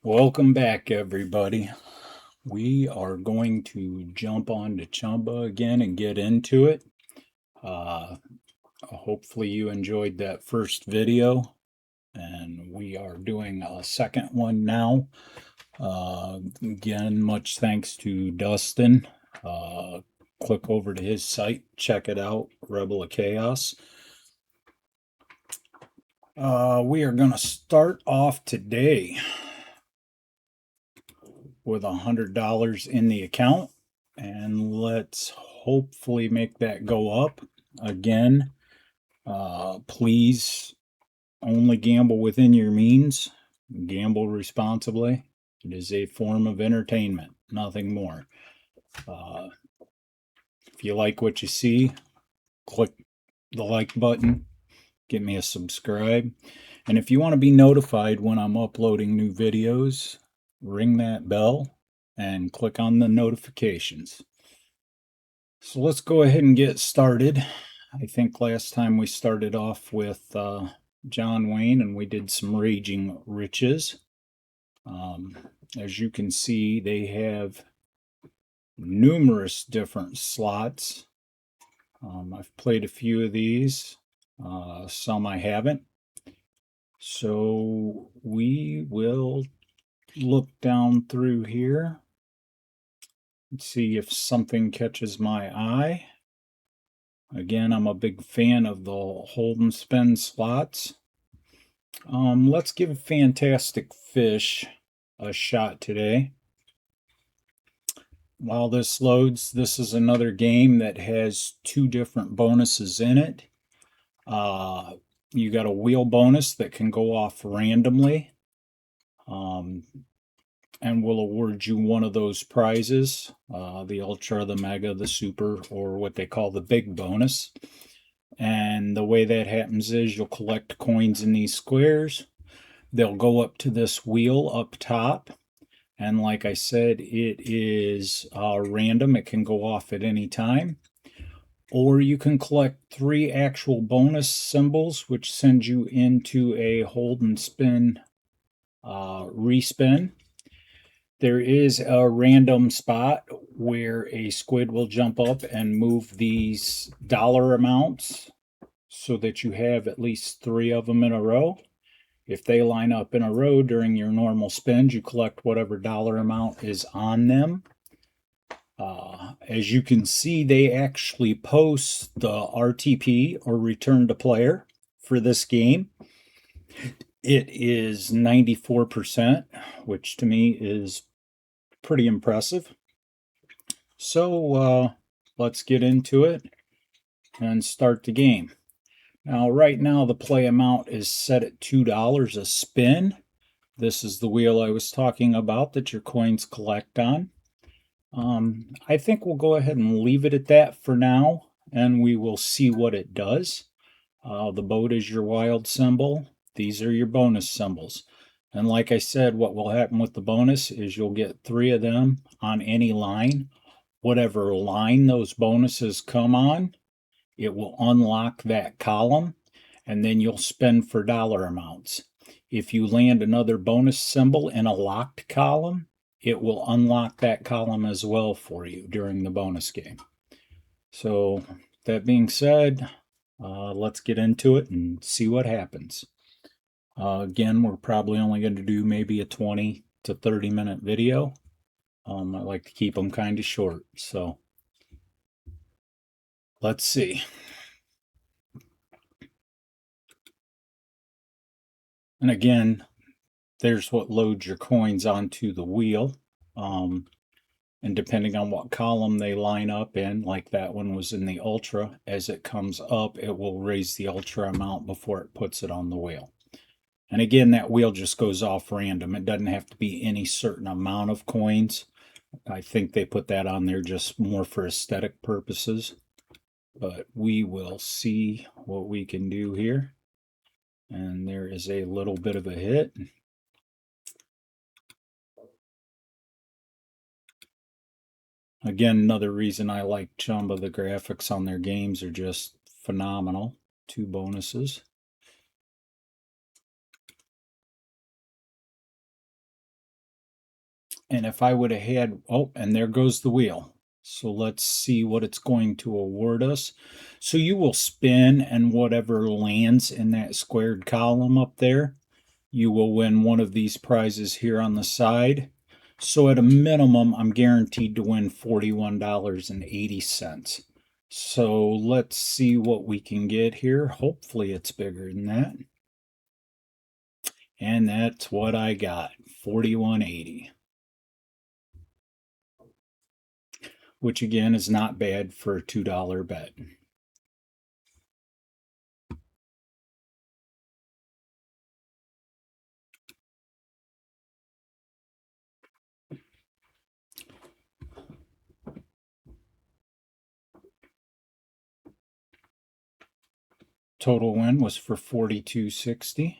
Welcome back, everybody. We are going to jump on to Chumba again and get into it. Hopefully you enjoyed that first video, and we are doing a second one now. Again, much thanks to Dustin. Click over to his site, check it out, Rebel of Chaos. We are going to start off today with $100 in the account, and let's hopefully make that go up again. Please only gamble within your means. Gamble responsibly. It is a form of entertainment, nothing more. If you like what you see, click the like button, give me a subscribe, and if you want to be notified when I'm uploading new videos, ring that bell and click on the notifications. So let's go ahead and get started. I think last time we started off with John Wayne and we did some Raging Riches. As you can see, they have numerous different slots. I've played a few of these, some I haven't. So we will look down through here and see if something catches my eye. Again, I'm a big fan of the hold and spin slots. Let's give Fantastic Fish a shot today. While this loads, this is another game that has two different bonuses in it. You got a wheel bonus that can go off randomly. And we'll award you one of those prizes, the Ultra, the Mega, the Super, or what they call the Big Bonus. And the way that happens is you'll collect coins in these squares. They'll go up to this wheel up top. And like I said, it is random. It can go off at any time. Or you can collect 3 actual bonus symbols, which send you into a hold and spin respin. There is a random spot where a squid will jump up and move these dollar amounts so that you have at least 3 of them in a row. If they line up in a row during your normal spins, you collect whatever dollar amount is on them. As you can see, they actually post the RTP, or return to player, for this game. It is 94%, which to me is pretty impressive. So let's get into it and start the game. Now, right now, the play amount is set at $2 a spin. This is the wheel I was talking about that your coins collect on. I think we'll go ahead and leave it at that for now, and we will see what it does. The boat is your wild symbol. These are your bonus symbols. And like I said, what will happen with the bonus is you'll get 3 of them on any line. Whatever line those bonuses come on, it will unlock that column, and then you'll spend for dollar amounts. If you land another bonus symbol in a locked column, it will unlock that column as well for you during the bonus game. So that being said, let's get into it and see what happens. Again, we're probably only going to do maybe a 20 to 30 minute video. I like to keep them kind of short, so let's see. And again, there's what loads your coins onto the wheel. And depending on what column they line up in, like that one was in the Ultra, as it comes up, it will raise the Ultra amount before it puts it on the wheel. And again, that wheel just goes off random. It doesn't have to be any certain amount of coins. I think they put that on there just more for aesthetic purposes. But we will see what we can do here. And there is a little bit of a hit. Again, another reason I like Chumba, the graphics on their games are just phenomenal. 2 bonuses. And if I would have had, oh, and there goes the wheel. So let's see what it's going to award us. So you will spin, and whatever lands in that squared column up there, you will win one of these prizes here on the side. So at a minimum, I'm guaranteed to win $41.80. So let's see what we can get here. Hopefully it's bigger than that. And that's what I got, $41.80. Which again is not bad for a $2 bet. Total win was for $42.60.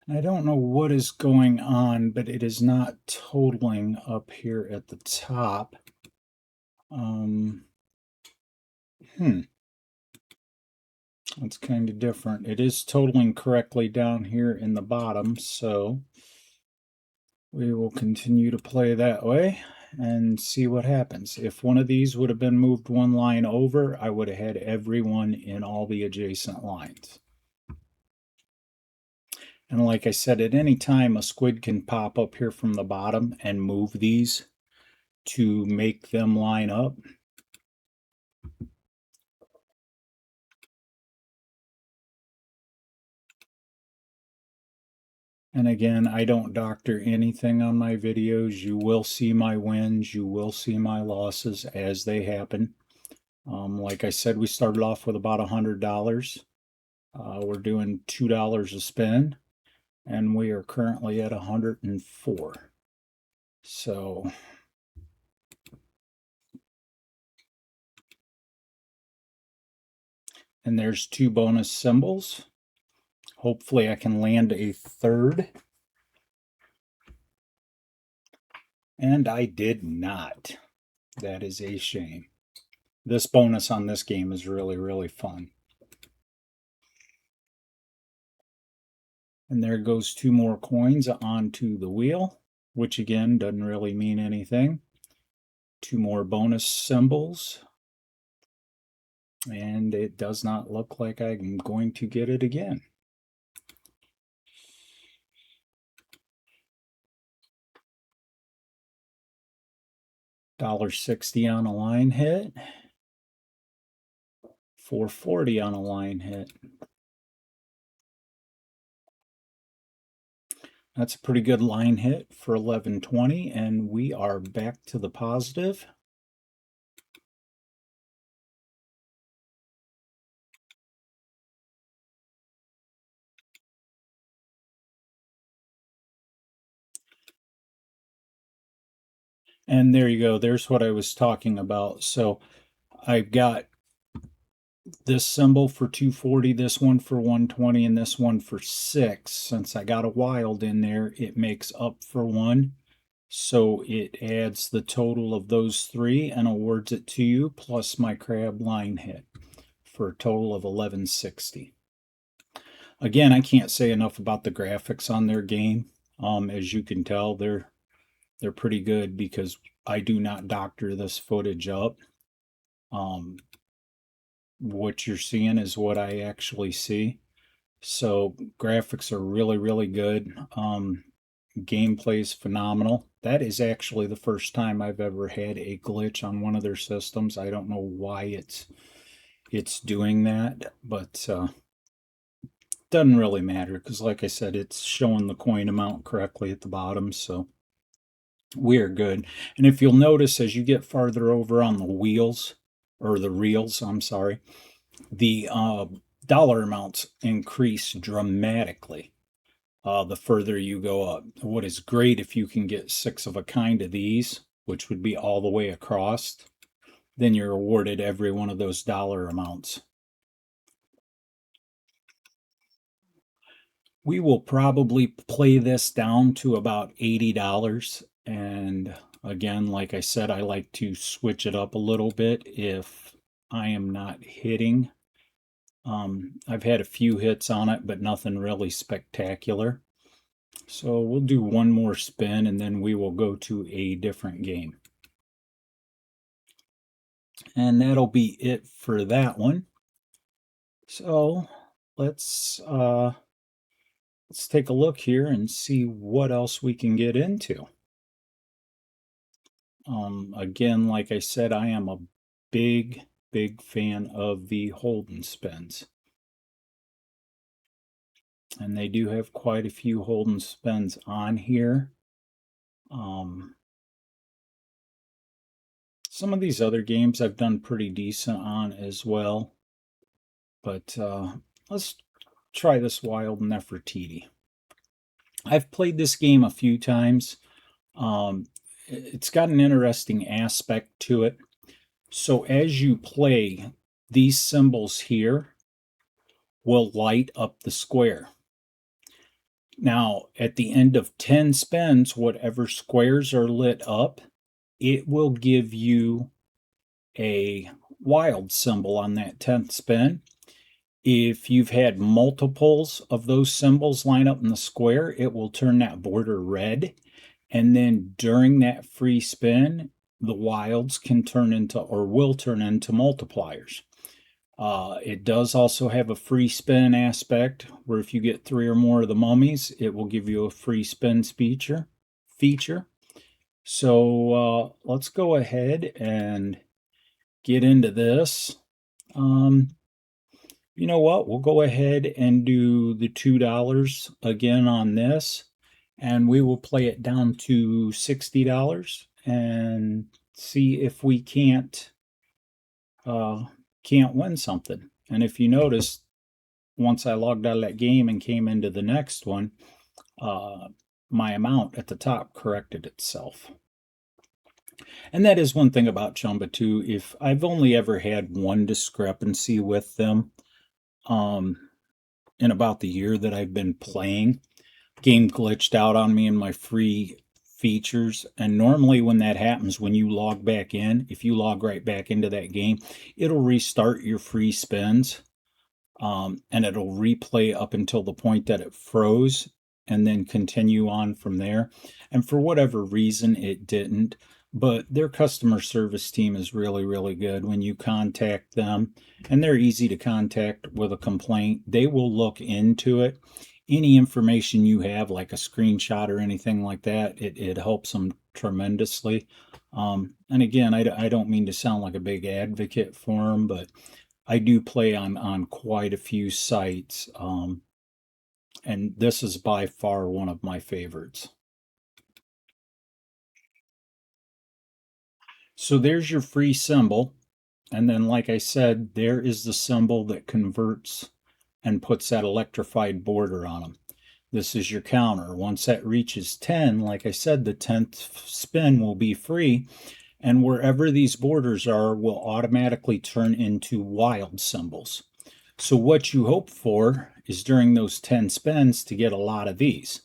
I don't know what is going on, but it is not totaling up here at the top. That's kind of different. It is totaling correctly down here in the bottom, so we will continue to play that way and see what happens. If one of these would have been moved one line over, I would have had everyone in all the adjacent lines. And like I said, at any time, a squid can pop up here from the bottom and move these to make them line up. And again, I don't doctor anything on my videos. You will see my wins. You will see my losses as they happen. Like I said, we started off with about $100. We're doing $2 a spin, and we are currently at 104. So and there's 2 bonus symbols. Hopefully I can land a third. And I did not. That is a shame. This bonus on this game is really, really fun. And there goes 2 more coins onto the wheel, which again doesn't really mean anything. 2 more bonus symbols. And it does not look like I'm going to get it again. $1.60 on a line hit. $4.40 on a line hit. That's a pretty good line hit for 11.20, and we are back to the positive. And there you go. There's what I was talking about. So I've got this symbol for 240, this one for 120, and this one for 6. Since I got a wild in there, it makes up for 1. So it adds the total of those 3 and awards it to you, plus my crab line hit, for a total of 1160. Again, I can't say enough about the graphics on their game. As you can tell, they're pretty good because I do not doctor this footage up. What you're seeing is what I actually see. So graphics are really, really good. Gameplay is phenomenal. That is actually the first time I've ever had a glitch on one of their systems. I don't know why it's doing that, but doesn't really matter because, like I said, it's showing the coin amount correctly at the bottom, so we are good. And if you'll notice, as you get farther over on the wheels, or the reels, I'm sorry, the dollar amounts increase dramatically the further you go up. What is great, if you can get 6 of a kind of these, which would be all the way across, then you're awarded every one of those dollar amounts. We will probably play this down to about $80. And again, like I said, I like to switch it up a little bit if I am not hitting. I've had a few hits on it, but nothing really spectacular. So we'll do one more spin and then we will go to a different game. And that'll be it for that one. So let's take a look here and see what else we can get into. Again, like I said, I am a big fan of the Holden spins. And they do have quite a few Holden spins on here. Some of these other games I've done pretty decent on as well. But let's try this Wild Nefertiti. I've played this game a few times. It's got an interesting aspect to it. So as you play, these symbols here will light up the square. Now, at the end of 10 spins, whatever squares are lit up, it will give you a wild symbol on that 10th spin. If you've had multiples of those symbols line up in the square, it will turn that border red. And then during that free spin, the wilds can turn into, or will turn into, multipliers. It does also have a free spin aspect where if you get 3 or more of the mummies, it will give you a free spin feature. So let's go ahead and get into this. You know what? We'll go ahead and do the $2 again on this, and we will play it down to $60 and see if we can't win something. And if you notice, once I logged out of that game and came into the next one, my amount at the top corrected itself. And that is one thing about Chumba too. If I've only ever had one discrepancy with them, in about the year that I've been playing, game glitched out on me in my free features. And normally when that happens, when you log back in, if you log right back into that game, it'll restart your free spins. And it'll replay up until the point that it froze and then continue on from there. And for whatever reason, it didn't. But their customer service team is really good. When you contact them, and they're easy to contact with a complaint, they will look into it. Any information you have, like a screenshot or anything like that, it helps them tremendously. And again, I don't mean to sound like a big advocate for them, but I do play on quite a few sites, and this is by far one of my favorites. So there's your free symbol, and then like I said, there is the symbol that converts and puts that electrified border on them. This is your counter. Once that reaches 10, like I said, the 10th spin will be free, and wherever these borders are will automatically turn into wild symbols. So what you hope for is during those 10 spins to get a lot of these,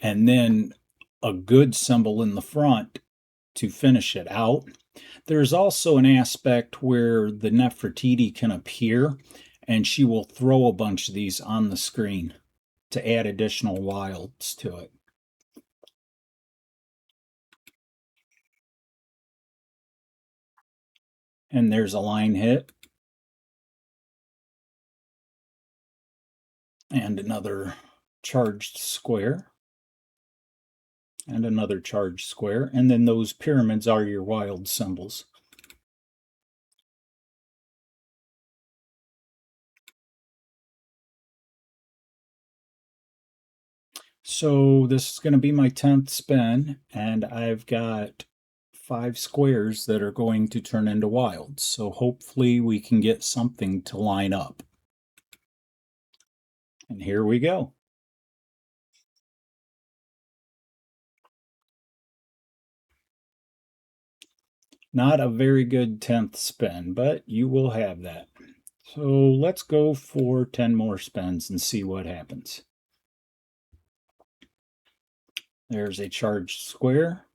and then a good symbol in the front to finish it out. There's also an aspect where the Nefertiti can appear, and she will throw a bunch of these on the screen to add additional wilds to it. And there's a line hit. And another charged square. And another charged square. And then those pyramids are your wild symbols. So this is going to be my 10th spin, and I've got 5 squares that are going to turn into wilds. So hopefully we can get something to line up. And here we go. Not a very good 10th spin, but you will have that. So let's go for 10 more spins and see what happens. There's a charged square.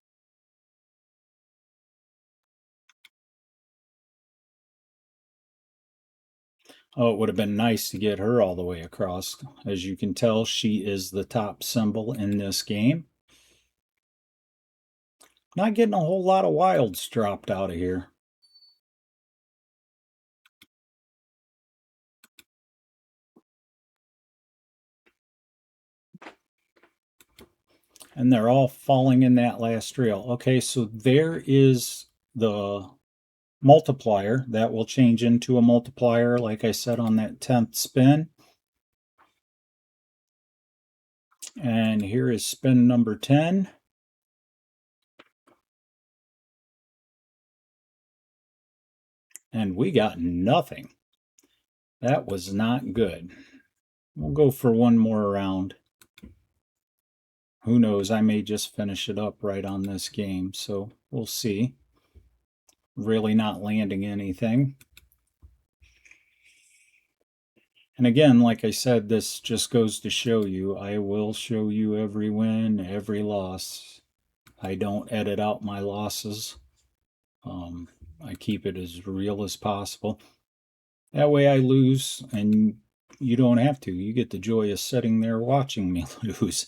Oh, it would have been nice to get her all the way across. As you can tell, she is the top symbol in this game. Not getting a whole lot of wilds dropped out of here. And they're all falling in that last reel. Okay, so there is the multiplier. That will change into a multiplier, like I said, on that 10th spin. And here is spin number 10. And we got nothing. That was not good. We'll go for one more round. Who knows, I may just finish it up right on this game, so we'll see. Really not landing anything. And again, like I said, this just goes to show you, I will show you every win, every loss. I don't edit out my losses. I keep it as real as possible. That way I lose, and you don't have to. You get the joy of sitting there watching me lose.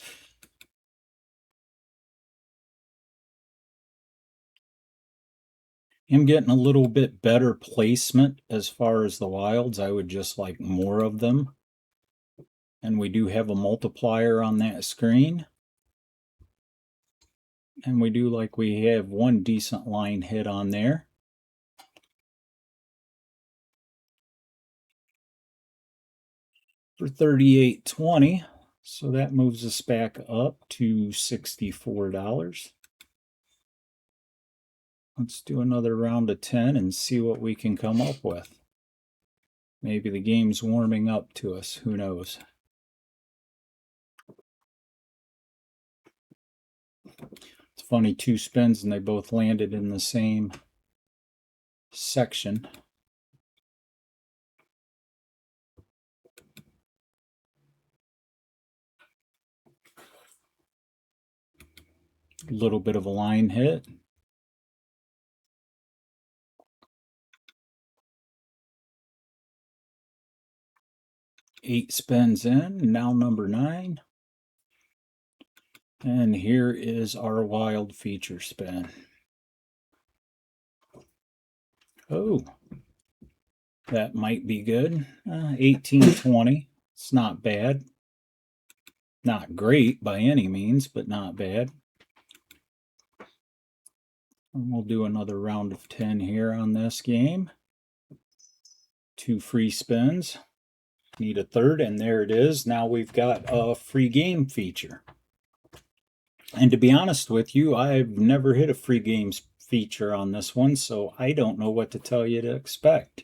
I'm getting a little bit better placement as far as the wilds. I would just like more of them. And we do have a multiplier on that screen. And we do like we have one decent line hit on there. For $38.20. So that moves us back up to $64. Let's do another round of 10 and see what we can come up with. Maybe the game's warming up to us. Who knows? It's funny, two spins and they both landed in the same section. A little bit of a line hit. Eight spins in, now number 9. And here is our wild feature spin. Oh, that might be good. 18.20. It's not bad. Not great by any means, but not bad. And we'll do another round of 10 here on this game. 2 free spins. Need a third, and there it is. Now we've got a free game feature. And to be honest with you, I've never hit a free games feature on this one, so I don't know what to tell you to expect.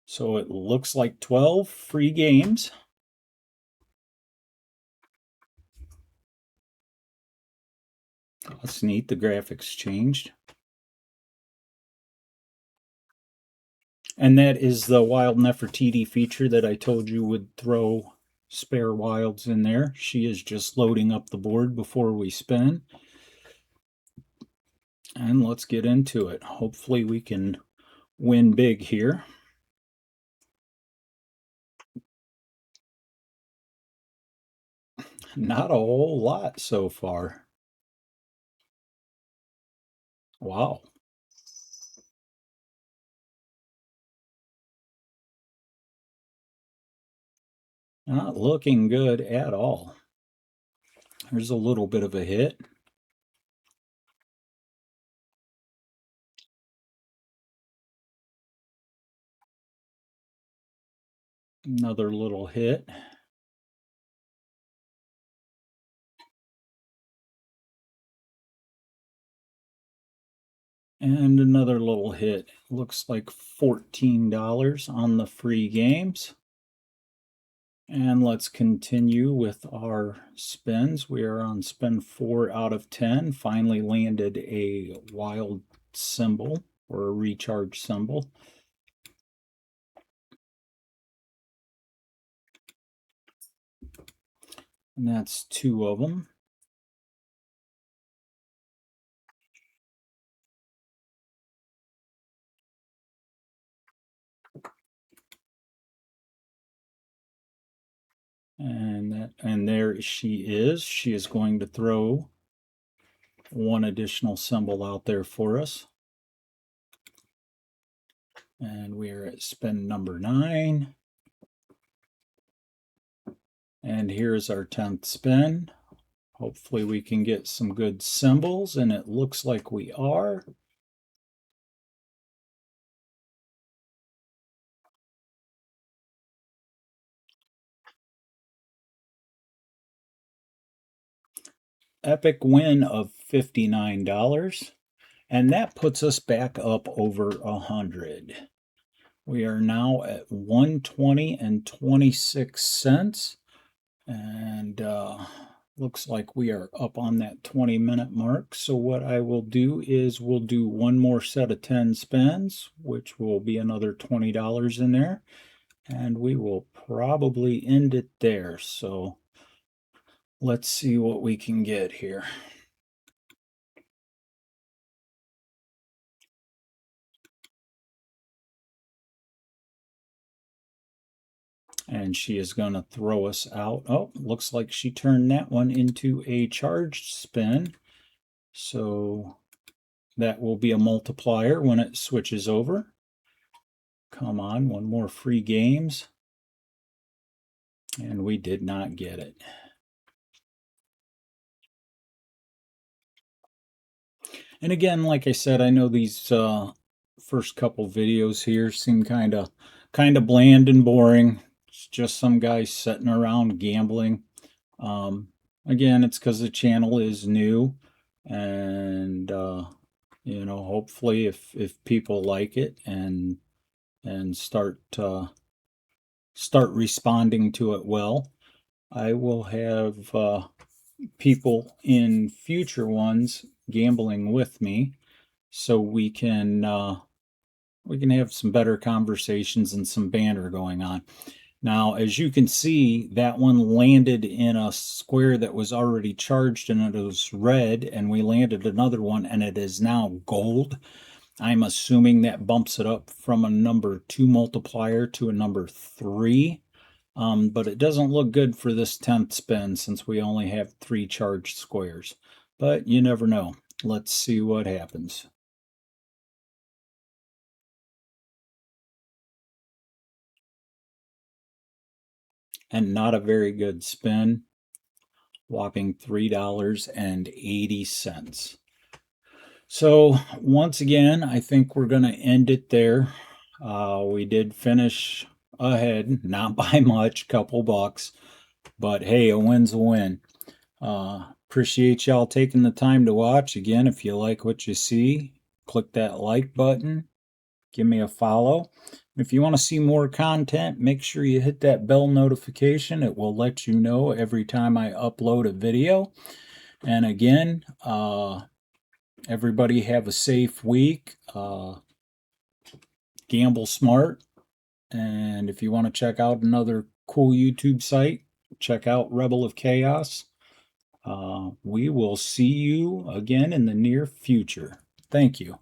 So it looks like 12 free games. That's neat, the graphics changed. And that is the Wild Nefertiti feature that I told you would throw spare wilds in there. She is just loading up the board before we spin. And let's get into it. Hopefully we can win big here. Not a whole lot so far. Wow. Not looking good at all. There's a little bit of a hit. Another little hit. And another little hit. Looks like $14 on the free games. And let's continue with our spins. We are on spin 4 out of 10. Finally landed a wild symbol or a recharge symbol. And that's 2 of them. And there she is. She is going to throw one additional symbol out there for us. And we are at spin number 9. And here's our 10th spin. Hopefully we can get some good symbols, and it looks like we are. Epic win of $59. And that puts us back up over 100. We are now at 120 and 26 cents. And looks like we are up on that 20-minute mark. So what I will do is we'll do one more set of 10 spins, which will be another $20 in there. And we will probably end it there. So let's see what we can get here. And she is going to throw us out. Oh, looks like she turned that one into a charged spin. So that will be a multiplier when it switches over. Come on, one more free games. And we did not get it. And again, like I said, I know these first couple videos here seem kind of bland and boring. It's just some guys sitting around gambling. Again, it's because the channel is new, and you know, hopefully if people like it and start responding to it well, I will have people in future ones gambling with me, so we can have some better conversations and some banter going on. Now, as you can see, that one landed in a square that was already charged, and it was red, and we landed another one, and it is now gold. I'm assuming that bumps it up from a number 2 multiplier to a number 3. But it doesn't look good for this 10th spin since we only have 3 charged squares. But you never know. Let's see what happens. And not a very good spin. Whopping $3.80. So once again, I think we're going to end it there. We did finish ahead, not by much, couple bucks, but hey, a win's a win. Appreciate y'all taking the time to watch. Again, if you like what you see, click that like button, give me a follow. If you want to see more content, make sure you hit that bell notification. It will let you know every time I upload a video. And again, everybody have a safe week. Gamble smart. And if you want to check out another cool YouTube site, check out Rebel of Chaos. We will see you again in the near future. Thank you.